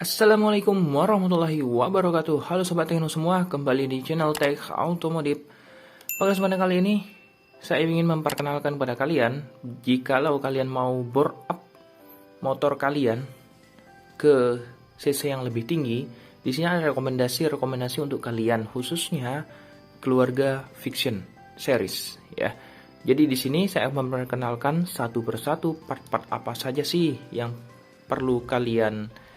Assalamualaikum warahmatullahi wabarakatuh. Halo sobat tekno semua, kembali di channel Tech Automotive. Pada kesempatan kali ini, saya ingin memperkenalkan kepada kalian, jikalau kalian mau bore up motor kalian ke cc yang lebih tinggi, di sini ada rekomendasi untuk kalian, khususnya keluarga Vision series ya. Jadi di sini saya memperkenalkan satu persatu part-part apa saja sih yang perlu kalian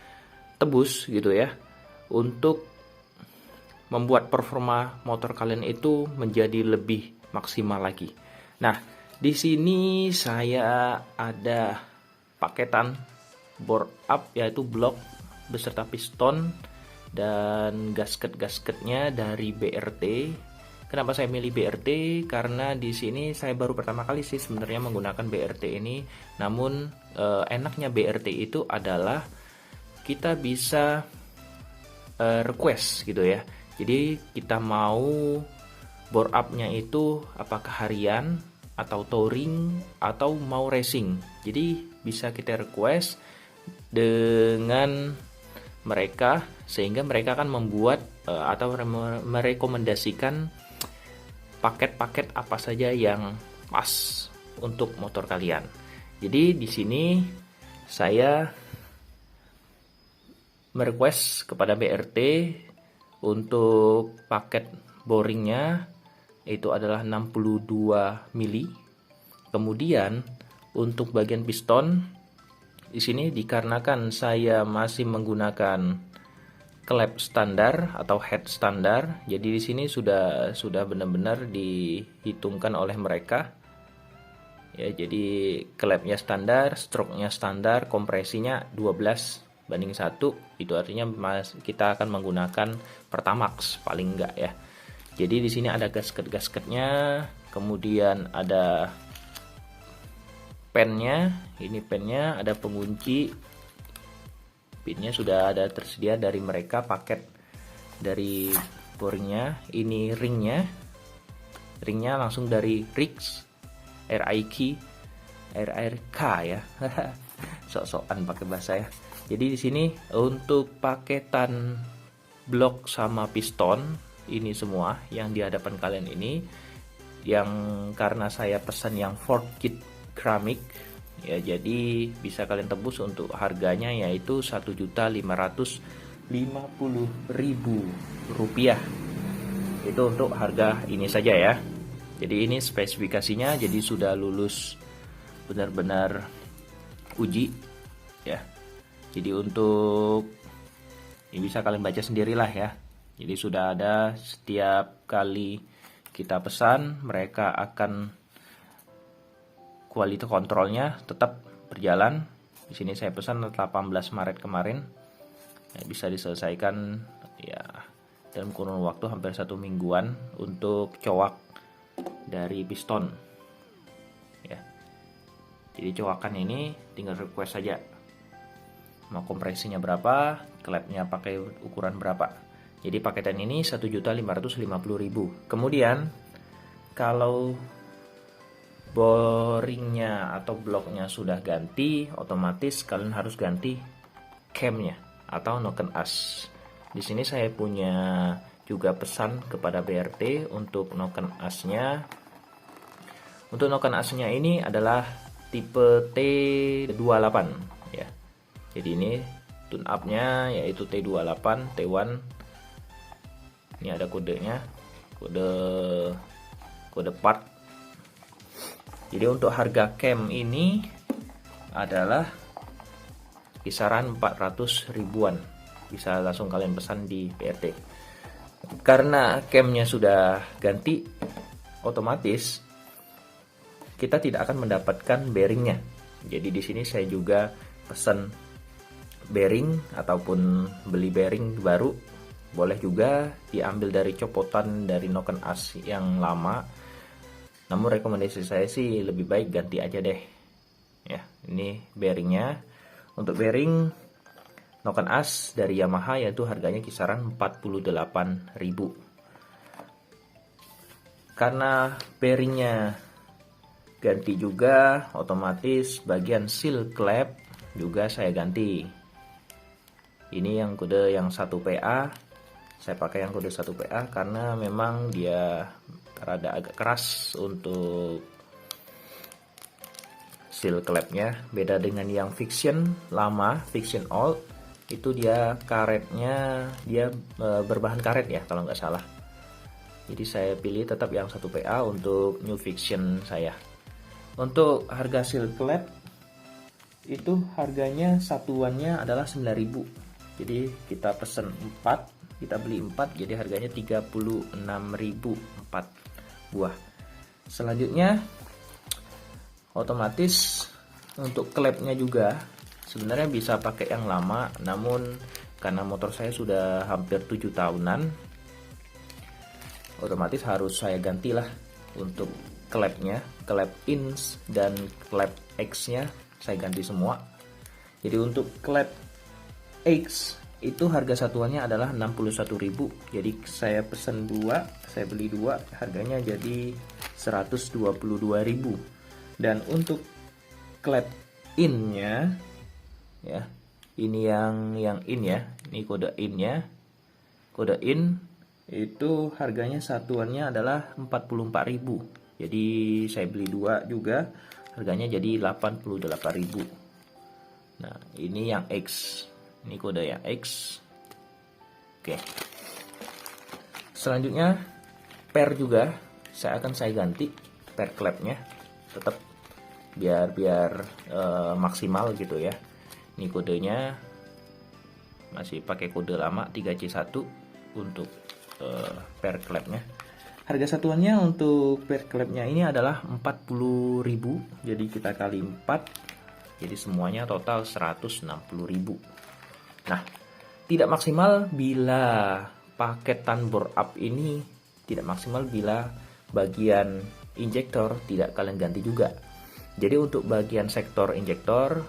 tebus gitu ya, untuk membuat performa motor kalian itu menjadi lebih maksimal lagi. Nah, di sini saya ada paketan bore up, yaitu blok beserta piston dan gasket-gasketnya dari BRT. Kenapa saya milih BRT? Karena di sini saya baru pertama kali sih sebenarnya menggunakan BRT ini. Namun enaknya BRT itu adalah kita bisa request gitu ya. Jadi kita mau bore up-nya itu apakah harian atau touring atau mau racing. Jadi bisa kita request dengan mereka, sehingga mereka akan membuat atau merekomendasikan paket-paket apa saja yang pas untuk motor kalian. Jadi di sini saya merequest kepada BRT untuk paket boringnya itu adalah 62 mili. Kemudian untuk bagian piston di sini dikarenakan saya masih menggunakan klep standar atau head standar, jadi di sini sudah benar-benar dihitungkan oleh mereka ya. Jadi klepnya standar, stroke-nya standar, kompresinya 12:1, itu artinya kita akan menggunakan Pertamax paling enggak ya. Jadi di sini ada gasket-gasketnya, kemudian ada pennya, ini pennya, ada pengunci, pinnya sudah ada tersedia dari mereka, paket dari boringnya. Ini ringnya langsung dari Rix RIK ya. Sok-sokan pakai bahasa ya. Jadi di sini untuk paketan blok sama piston ini semua yang di hadapan kalian ini, yang karena saya pesan yang Ford Kit keramik ya, jadi bisa kalian tebus untuk harganya yaitu Rp1.550.000. Itu untuk harga ini saja ya. Jadi ini spesifikasinya, jadi sudah lulus benar-benar uji ya. Jadi untuk ini bisa kalian baca sendirilah ya. Jadi sudah ada, setiap kali kita pesan mereka akan quality controlnya tetap berjalan. Di sini saya pesan 18 Maret kemarin, ya, bisa diselesaikan ya dalam kurun waktu hampir 1 mingguan untuk coak dari piston ya. Jadi coakan ini tinggal request saja, mau kompresinya berapa, klepnya pakai ukuran berapa. Jadi paketan ini 1.550.000. Kemudian kalau boringnya atau bloknya sudah ganti, otomatis kalian harus ganti camnya atau noken as. Di sini saya punya juga pesan kepada BRT untuk noken asnya. Untuk noken asnya ini adalah tipe T28 ya. Jadi ini tune up-nya yaitu T28 T1. Ini ada kodenya, kode part. Jadi untuk harga cam ini adalah kisaran 400 ribuan. Bisa langsung kalian pesan di BRT. Karena camnya sudah ganti, otomatis kita tidak akan mendapatkan bearingnya. Jadi di sini saya juga pesan bearing ataupun beli bearing baru. Boleh juga diambil dari copotan dari noken as yang lama. Namun rekomendasi saya sih lebih baik ganti aja deh. Ya, ini bearingnya. Untuk bearing noken as dari Yamaha yaitu harganya kisaran 48.000. Karena bearingnya ganti juga, otomatis bagian seal klep juga saya ganti. Ini yang kode yang 1 PA. Saya pakai yang kode 1 PA karena memang dia rada agak keras untuk seal klepnya. Beda dengan yang Fiction lama, Fiction Old, itu dia karetnya dia berbahan karet ya kalau nggak salah. Jadi saya pilih tetap yang 1 PA untuk New Fiction saya. Untuk harga seal klep itu harganya satuannya adalah 9.000. Jadi kita pesen 4, kita beli 4, jadi harganya 36.000 4 buah. Selanjutnya otomatis untuk klepnya juga sebenarnya bisa pakai yang lama, namun karena motor saya sudah hampir 7 tahunan, otomatis harus saya gantilah untuk klepnya, klep ins dan klep X nya saya ganti semua. Jadi untuk klep X itu harga satuannya adalah 61.000. Jadi saya pesen 2, saya beli 2, harganya jadi 122.000. Dan untuk klep in-nya ya, ini yang in ya, ini kode in-nya. Kode in itu harganya satuannya adalah 44.000. Jadi saya beli 2 juga, harganya jadi 88.000. Nah, ini yang X. Ini kode yang X. Oke. Selanjutnya per juga saya ganti per klepnya, tetap biar maksimal gitu ya. Ini kodenya masih pakai kode lama 3C1 untuk per klepnya. Harga satuannya untuk per klepnya ini adalah 40.000. Jadi kita kali 4, jadi semuanya total 160.000. Nah, tidak maksimal bila paketan bore up ini tidak maksimal bila bagian injektor tidak kalian ganti juga. Jadi untuk bagian sektor injektor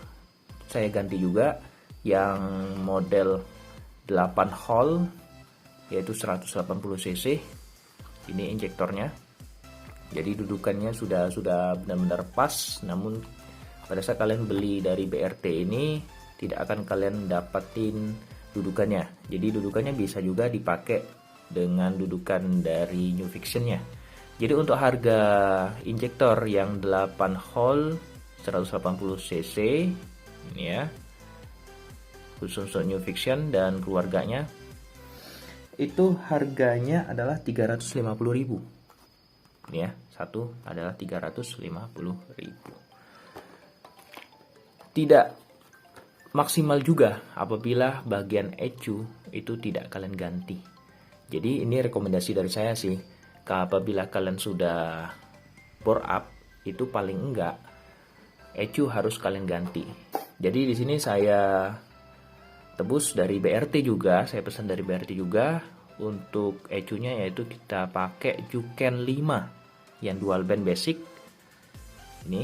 saya ganti juga yang model 8 hole yaitu 180 cc. Ini injektornya. Jadi dudukannya sudah benar-benar pas, namun pada saat kalian beli dari BRT ini tidak akan kalian dapatin dudukannya. Jadi dudukannya bisa juga dipakai dengan dudukan dari New Fiction-nya. Jadi untuk harga injektor yang 8 hole 180 cc ini ya, khusus untuk New Fiction dan keluarganya, itu harganya adalah 350.000. Ini ya, satu adalah 350.000. Tidak maksimal juga apabila bagian ECU itu tidak kalian ganti. Jadi ini rekomendasi dari saya sih, apabila kalian sudah bore up itu paling enggak ECU harus kalian ganti. Jadi di sini saya tebus dari BRT juga, saya pesan dari BRT juga untuk ECU-nya, yaitu kita pakai Juken 5 yang dual band basic. Ini.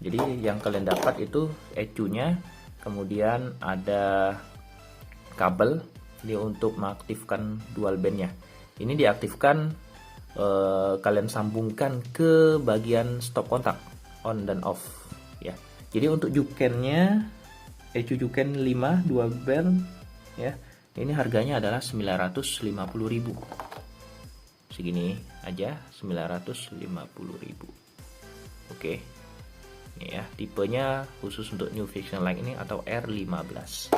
Jadi yang kalian dapat itu ECU-nya, kemudian ada kabel ini untuk mengaktifkan dual bandnya. Ini diaktifkan kalian sambungkan ke bagian stop kontak on dan off ya. Jadi untuk Jukennya ECU Juken 5 dual band ya, ini harganya adalah 950.000. Segini aja 950.000. Oke. Ini ya, tipenya khusus untuk New Fiction Line ini atau R15.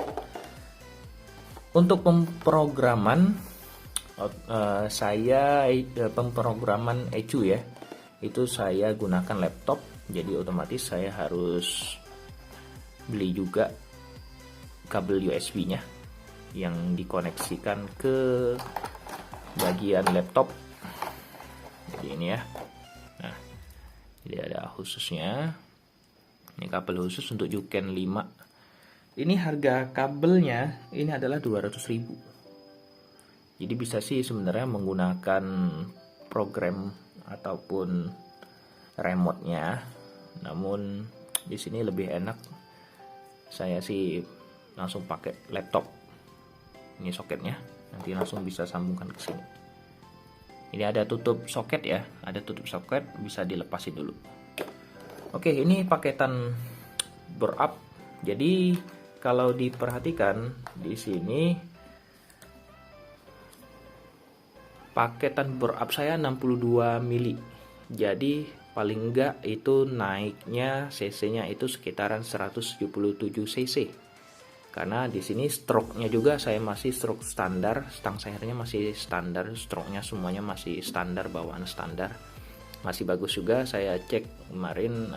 Untuk pemrograman pemrograman ECU ya, itu saya gunakan laptop. Jadi otomatis saya harus beli juga kabel USB-nya yang dikoneksikan ke bagian laptop. Jadi ini ya. Nah, jadi ada khususnya. Ini kabel khusus untuk Juken 5. Ini harga kabelnya ini adalah 200.000. Jadi bisa sih sebenarnya menggunakan program ataupun remote-nya. Namun di sini lebih enak saya sih langsung pakai laptop. Ini soketnya, nanti langsung bisa sambungkan ke sini. Ini ada tutup soket ya, ada tutup soket, bisa dilepasin dulu. Oke, ini paketan bore up. Jadi kalau diperhatikan di sini paketan bore up saya 62 mili. Jadi paling enggak itu naiknya cc-nya itu sekitaran 177 cc. Karena di sini stroke-nya juga saya masih stroke standar, stang sehernya masih standar, stroke-nya semuanya masih standar, bawaan standar. Masih bagus juga, saya cek kemarin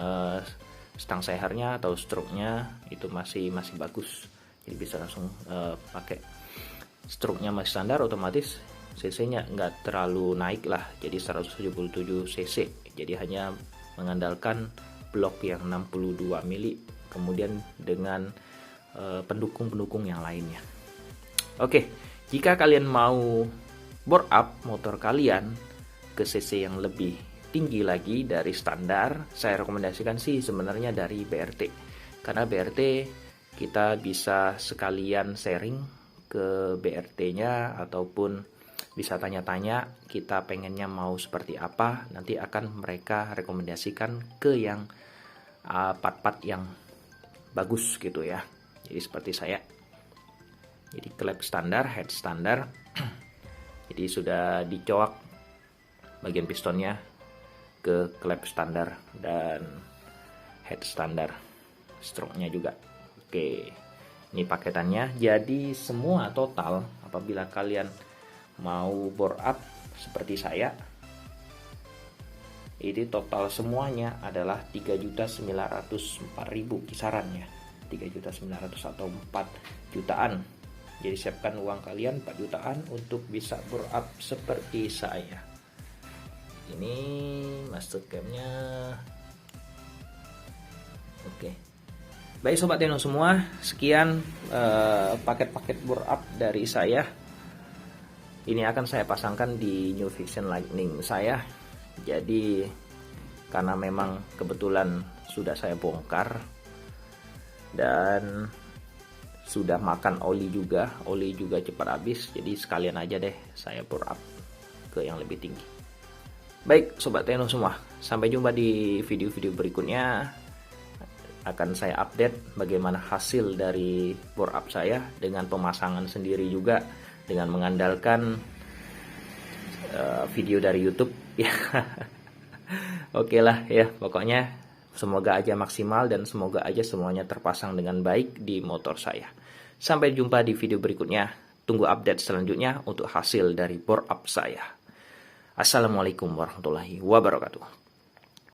stang sehernya atau stroke-nya itu masih bagus, jadi bisa langsung pakai. Stroke-nya masih standar, otomatis cc-nya nggak terlalu naik lah, jadi 177 cc, jadi hanya mengandalkan blok yang 62 mili kemudian dengan pendukung-pendukung yang lainnya. Oke, jika kalian mau bore up motor kalian ke cc yang lebih tinggi lagi dari standar, saya rekomendasikan sih sebenarnya dari BRT. Karena BRT kita bisa sekalian sharing ke BRT-nya ataupun bisa tanya-tanya kita pengennya mau seperti apa, nanti akan mereka rekomendasikan ke yang part-part yang bagus gitu ya. Jadi seperti saya. Jadi klep standar, head standar. Jadi sudah dicoak bagian pistonnya ke klep standar dan head standar, stroke-nya juga. Oke, ini paketannya. Jadi semua total apabila kalian mau bore up seperti saya, ini total semuanya adalah 3.904.000 kisarannya, 3.900.000 atau 4 jutaan. Jadi siapkan uang kalian 4 jutaan untuk bisa bore up seperti saya. Ini master camnya. Oke. Baik sobat Teno semua, sekian paket-paket bore up dari saya. Ini akan saya pasangkan di New Vision Lightning saya. Jadi karena memang kebetulan sudah saya bongkar dan sudah makan oli juga cepat habis, jadi sekalian aja deh saya bore up ke yang lebih tinggi. Baik sobat Teno semua, sampai jumpa di video-video berikutnya. Akan saya update bagaimana hasil dari bore up saya dengan pemasangan sendiri juga, dengan mengandalkan video dari YouTube ya. Oke lah ya, pokoknya semoga aja maksimal dan semoga aja semuanya terpasang dengan baik di motor saya. Sampai jumpa di video berikutnya. Tunggu update selanjutnya untuk hasil dari bore up saya. Assalamualaikum warahmatullahi wabarakatuh.